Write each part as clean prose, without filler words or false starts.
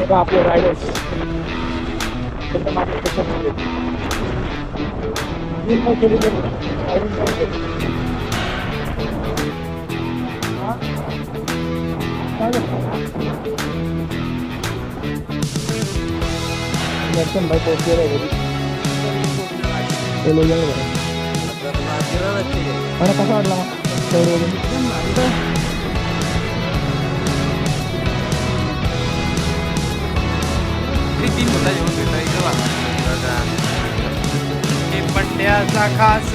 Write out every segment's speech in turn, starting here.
बघा आपले रायडर्स एकदम आपले स्टेशनमध्ये मी काय केली ते ड्रायव्हिंग काय केली दर्शन भाई पोहोचले आहे घरी बोलू बरं मला कसा वाटला मग तीन मुद्दा जेवण भेटला इकडं हे पट्ट्याचा खास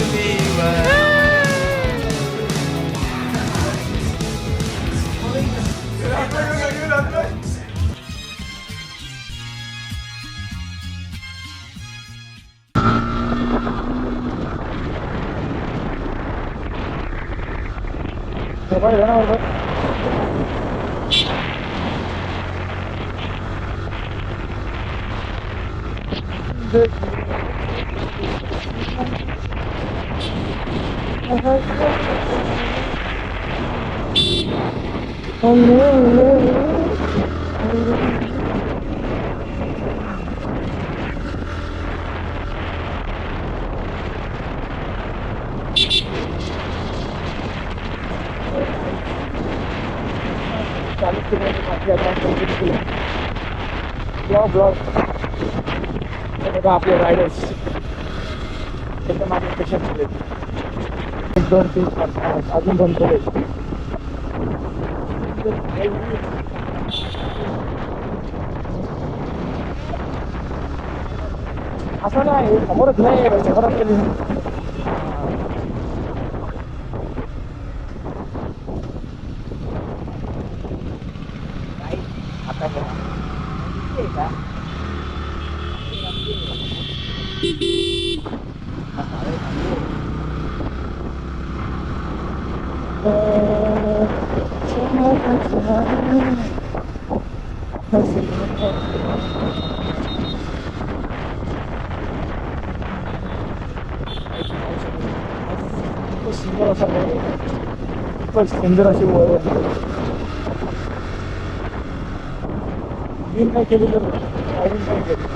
बघा आपले रायडर्स एकदम आपले स्टेशनमध्ये 1 2 3 4 5 अजून बनतो असं नाही समोरच नाही समोरच केली आता का सुंदर अशी वर मी काय केली तर ड्रायव्हिंग काय केली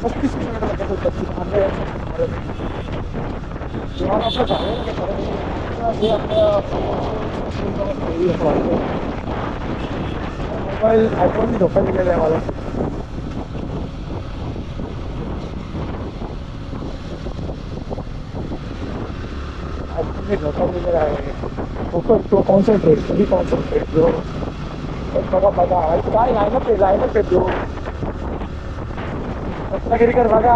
पस्तीस किलोमीटर लागत होतं मोबाईल आयफोन धोका दिलेला आहे मला आयफोन धोका दिलेला आहे फोकस तो कॉन्सन्ट्रेट कधी कॉन्सन्ट्रेट जो बघा बघा काय लाईनअप आहे जो रत्नागिरीकर बघा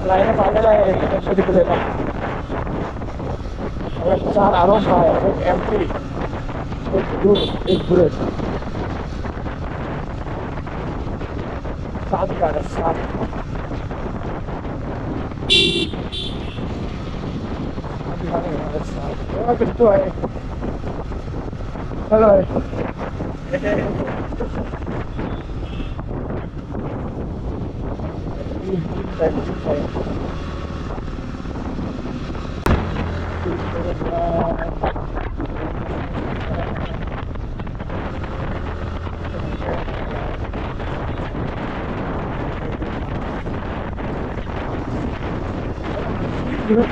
लाईनअप आलेला आहे गणपतीपुळेला 4 आरोप आहे एक एमटी एक दूर एक बुलेट 7 गाड्या 7 किती आहे चला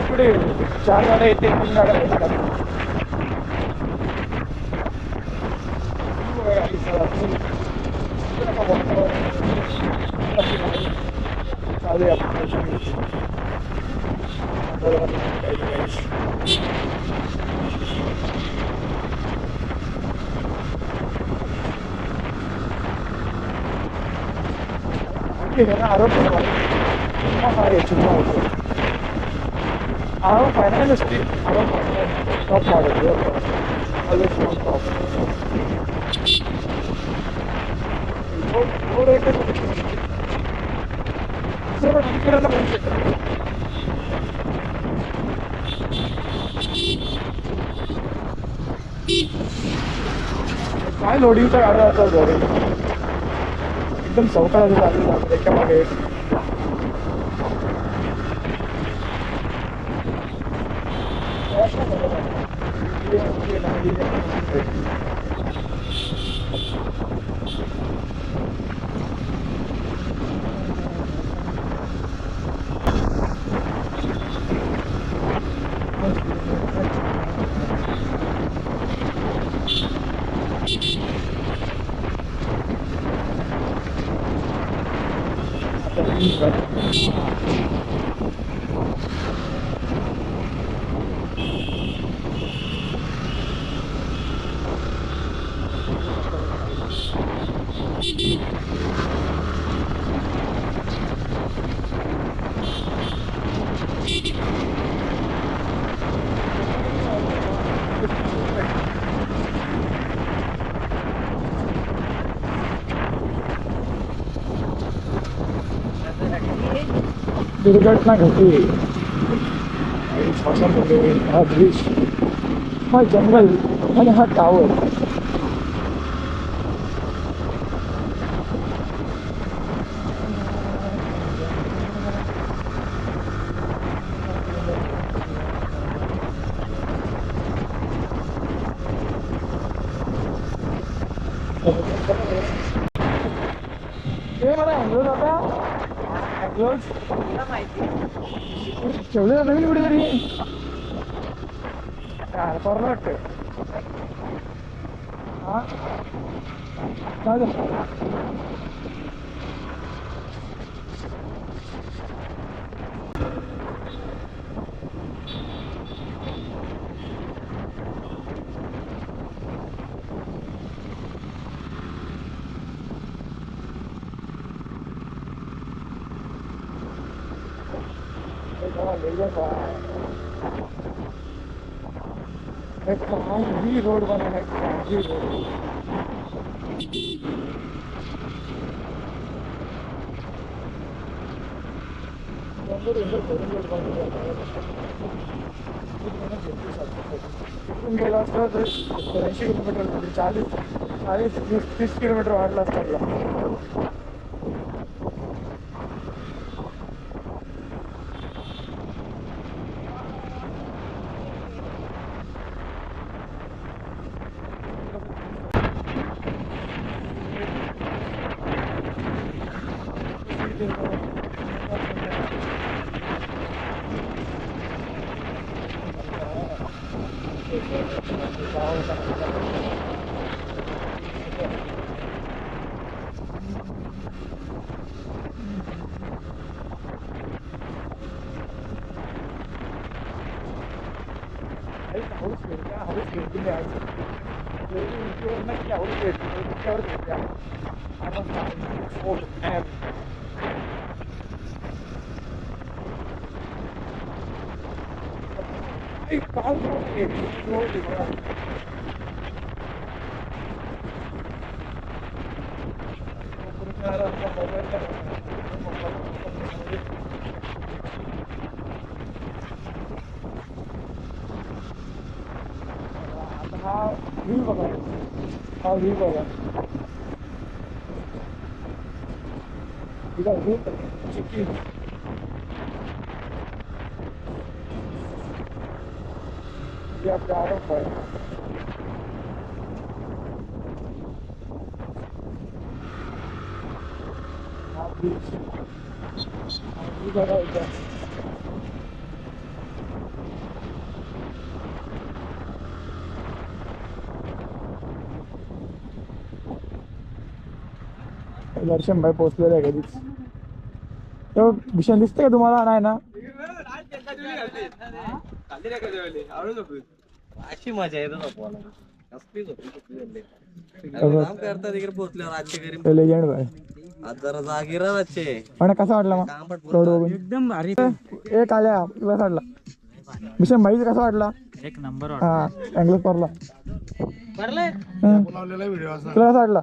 पुढे 4 गाड्या येते 3 गाड्या येतात चालू आहे आरोप final top model always top काय लोडिंगच्या गाड्या असतात घरी एकदम चौकाला त्याच्या मागे दुर्घटना घटी हा ब्रिज, हा जंगल आणि हा टावर. मला अँग्लोज आता अँग्लोज ठेवले नवीन कुठेतरी काय परला वाटतं. हा चालेल. भी रोड बना है गेला असता तर 80 किलोमीटर 40-30 किलोमीटर वाढला असता. व्ह्यू बघा, हा व्ह्यू बघा. चिकी आपल्या आरोप आहे. हा बीच बघा इथं. दर्शन भाई पोहोचलेलं आहे कधीच. तो भीषण दिसतंय का तुम्हाला? नाही ना. अशी मजा येत लेजंड भाई. जरा जागीराचे पण कसा वाटला मग रोड बघून? एकदम भारी. एक आल्या तुला वाटला भीषण भाईच कसा वाटला? एक नंबर. हा अँग्लोज परला व्हिडिओ तुला कसा वाटला?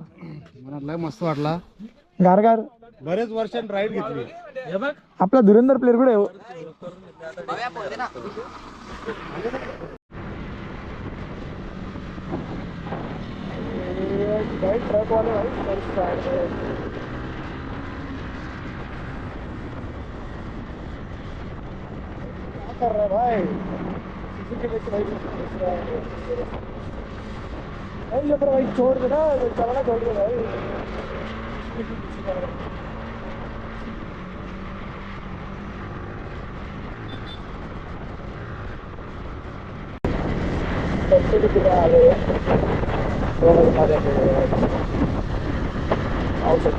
मला मस्त वाटला. गारगार बरेच वर्षांनी राईड घेतली. आपला धुरंधर प्लेअर कुठे आहे? ट्रक वाले भाई कर रहा है भाई? भाई ये पर भाई छोड़ देना, चलना छोड़ दे भाई. आवश्यक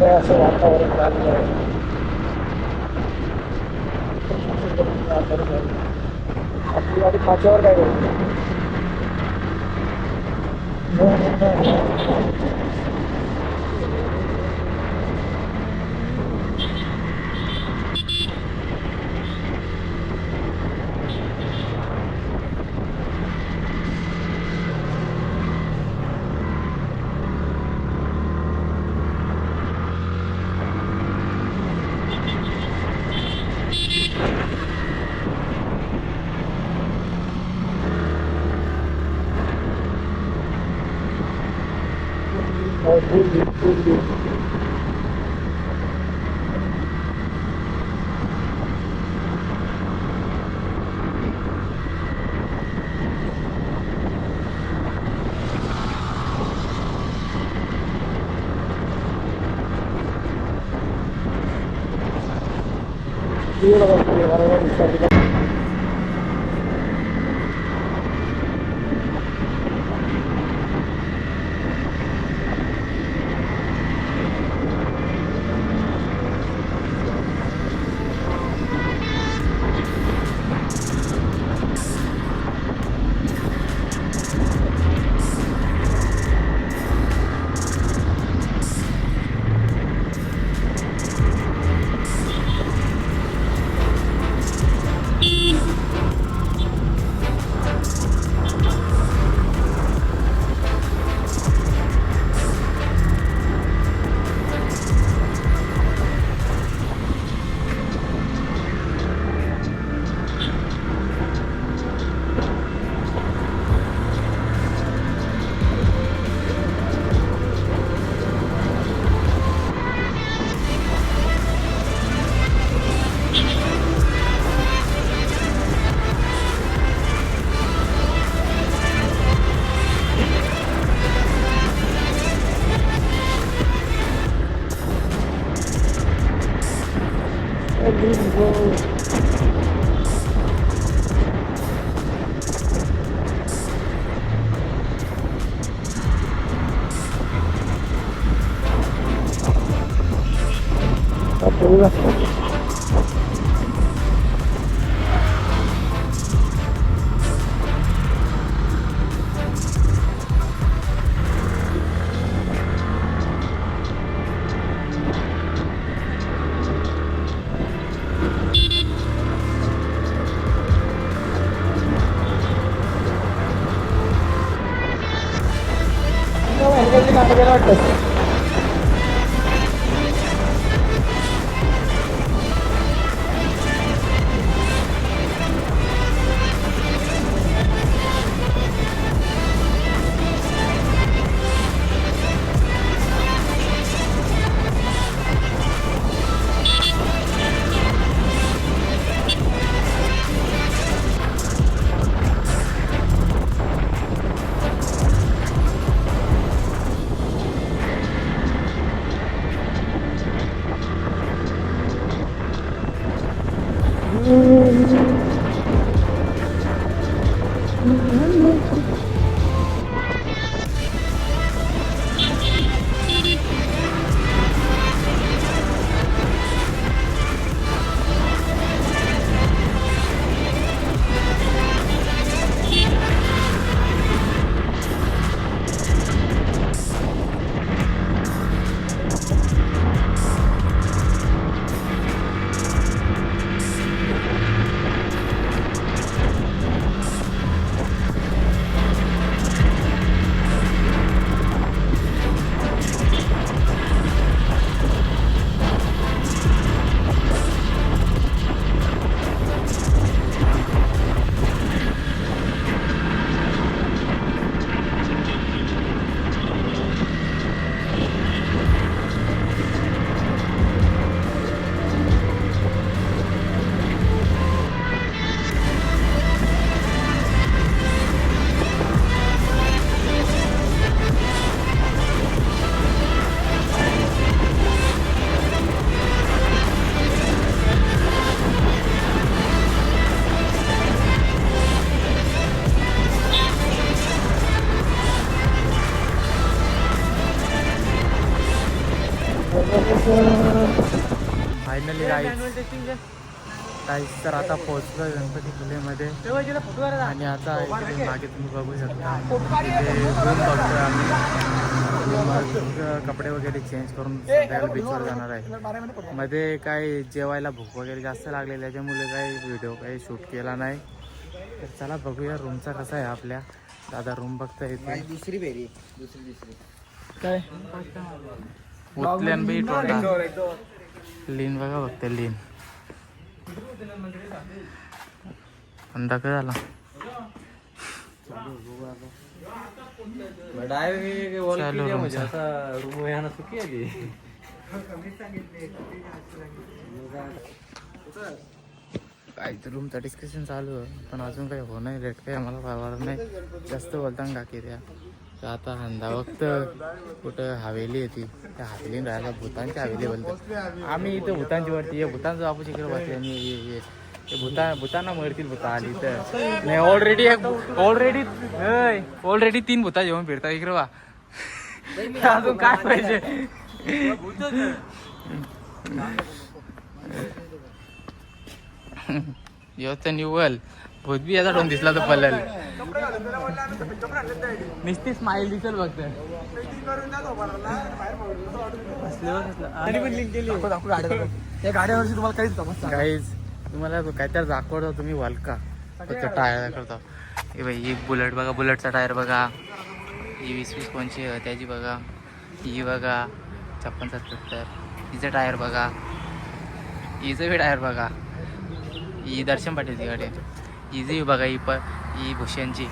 असं वातावरण झालेलं आहे. आपली गाडी फाट्यावर काय करते? फायनली तर आता पोहोचलो गणपतीपुळेमध्ये आणि आता इकडे मागे तुम्ही बघू शकता इथे रूम बघतोय आम्ही. कपडे वगैरे चेंज करून संध्याकाळी बीचवर जाणार आहे. मध्ये काय जेवायला भूक वगैरे जास्त लागलेली त्याच्यामुळे काही व्हिडिओ काही शूट केला नाही. तर चला बघूया रूमचा कसा आहे आपल्या. दादा रूम बघता येते. दुसरी बेरी दुसरी काय उतल्यान लीन बघा बघते लीन अंदा काय झाला. म्हणजे आता रूम याना चुकी आली. काहीतरी रूमचं डिस्कशन चालू आहे पण अजून काही हो नाही. रेट काही आम्हाला परवडत नाही. जास्त बोलताना काकी त्या तर आता हंदा फक्त कुठं हवेली येते त्या हवेली राहायला भूतांची हवेली बोलतात. आम्ही इथं भूतांची वरती आहे. भूतांचं बापू इकडे बसले आणि भूतांना मरतील भूता आली तर नाही. ऑलरेडी 3 भूता जेवण फिरतात इकडे वा. अजून काय पाहिजे. तर निवल भूत बी याचा डोन दिसला तर पलल नुसती स्माईल दिसेल फक्त. काहीच तुम्हाला काहीतरी दाखवतो तुम्ही वालका फक्त टायर दाखवता. हे बाई एक बुलेट बघा. बुलेटचा टायर बघा. ही 20-20 कोणची त्याची बघा. ही बघा 56-77. हिचं टायर बघा. हिचं बी टायर बघा. ही दर्शन पाटीलची गाडी. हिची बघा. ही भूषणची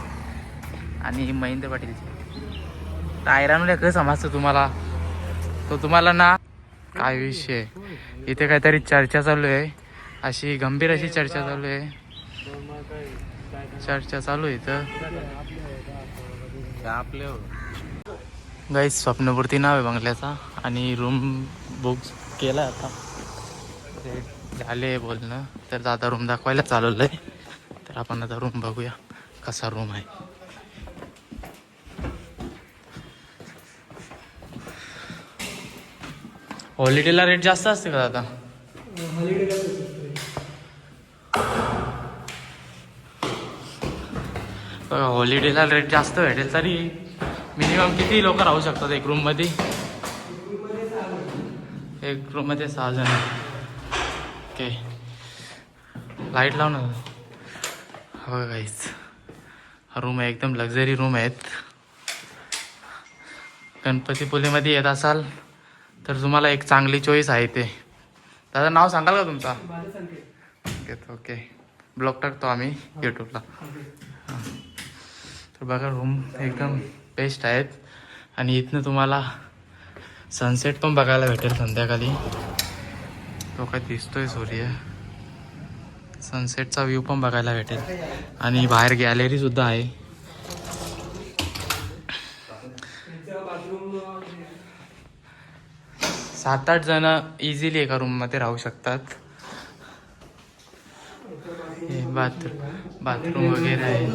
आणि ही महेंद्र पाटीलची. टायरांमध्ये कसं समजतं तुम्हाला तो तुम्हाला ना काय विषय. इथे काहीतरी चर्चा चालू आहे. अशी गंभीर अशी चर्चा चालू आहे. चर्चा चालू आहे इथं. आपले गाईस स्वप्नपूर्ती नाव आहे बंगल्याचा आणि रूम बुक केला आता. झाले बोलणं तर दादा रूम दाखवायला चालवलं आहे. तर आपण आता रूम बघूया कसा रूम आहे. हॉलिडेला रेट जास्त असते का दादा. बघा हॉलिडेला रेट जास्त भेटेल तरी मिनिमम किती लोक राहू शकतात एक रूम मध्ये. एक रूम मध्ये 6 जण. ओके लाईट लाव ना. हो गाईज हा रूम आहे एकदम लक्झरी रूम आहेत. गणपतीपुळेमध्ये येत असाल तर तुम्हाला एक चांगली चॉईस आहे ते. दादा नाव सांगाल का तुमचा. ओके ब्लॉग टाकतो आम्ही यूट्यूबला. तर बघा रूम एकदम बेस्ट आहेत आणि इथनं तुम्हाला सनसेट पण बघायला भेटेल संध्याकाळी. तो काय दिसतोय सूर्य. सनसेटचा व्ह्यू पण बघायला भेटेल आणि बाहेर गॅलरी सुद्धा आहे. सात 8 जण इझिली एका रूम मध्ये राहू शकतात. बाथरूम वगैरे आहे.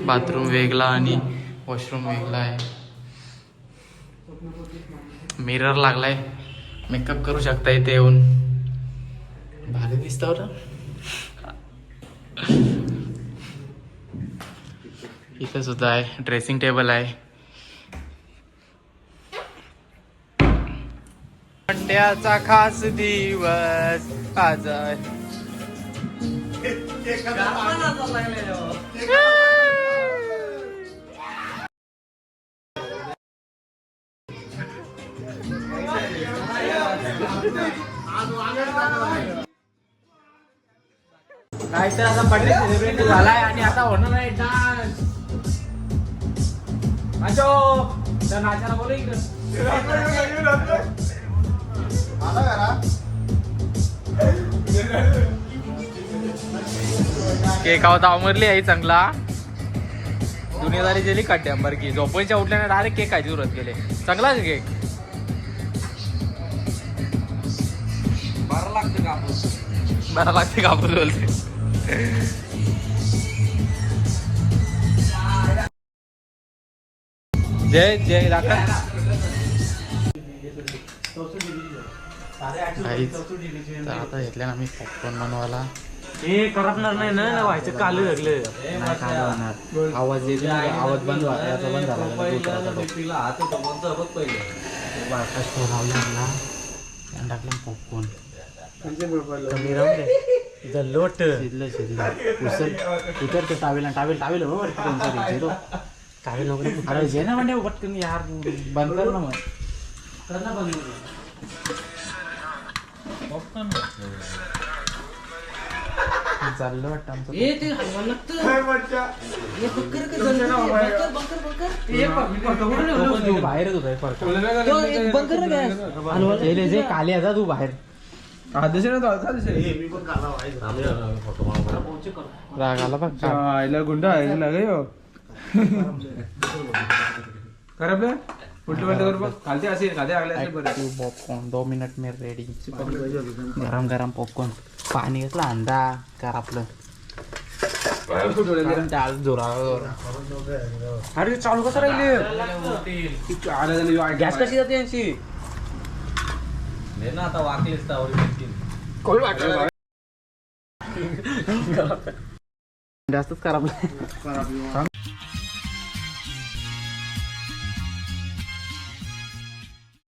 बाथरूम वेगळा आणि वॉशरूम वेगळा आहे. मिरर लागलाय. मेकअप करू शकता इथे येऊन. भारी दिसत होता. इथे सुद्धा आहे ड्रेसिंग टेबल आहे. मंड्याचा खास दिवस आज. काय तर आता बर्थडे सेलिब्रेट झालाय आणि आता होणार आहे डान्स. नाचो नाचायला बोलू इकडं. केक होता अमरली आई चांगला. दुनियादारी गेली काट्यांबर की झोपायच्या उठल्याने डायरेक्ट केक खायची उरत गेले. चांगला केक. बरं लागतं कापूस. बरा लागते कापूस बोलते. जय जय दाखल. काहीच तर आता घेतल्या ना मी पॉपकॉर्न बनवायला. हे करपणार नाही ना व्हायचं काल लागलं नाही काय होणार आवाज येते ना, आवाज बंद याचा बंद झाला टाकला पॉपकॉर्न कमी राहून दे लोट शिजलं उतर ते टावेल टावेल हो टावेल नको अरे जे ना म्हणजे पटकन यार बंद कर ना मग कर ना बंद पॉपकॉर्न चाललं वाटतं आमचं बाहेरच होत जे काले आता तू बाहेर राग आला बघ गुंडा खराब पॉपकॉर्न 2 मिनट में रेडी गरम गरम पॉपकॉर्न पाणी घेतला अंदा कर आपलं अरे चालू कसं राहिले गॅस कशी जाते यांची ना आता वाकलीच जास्तच खराब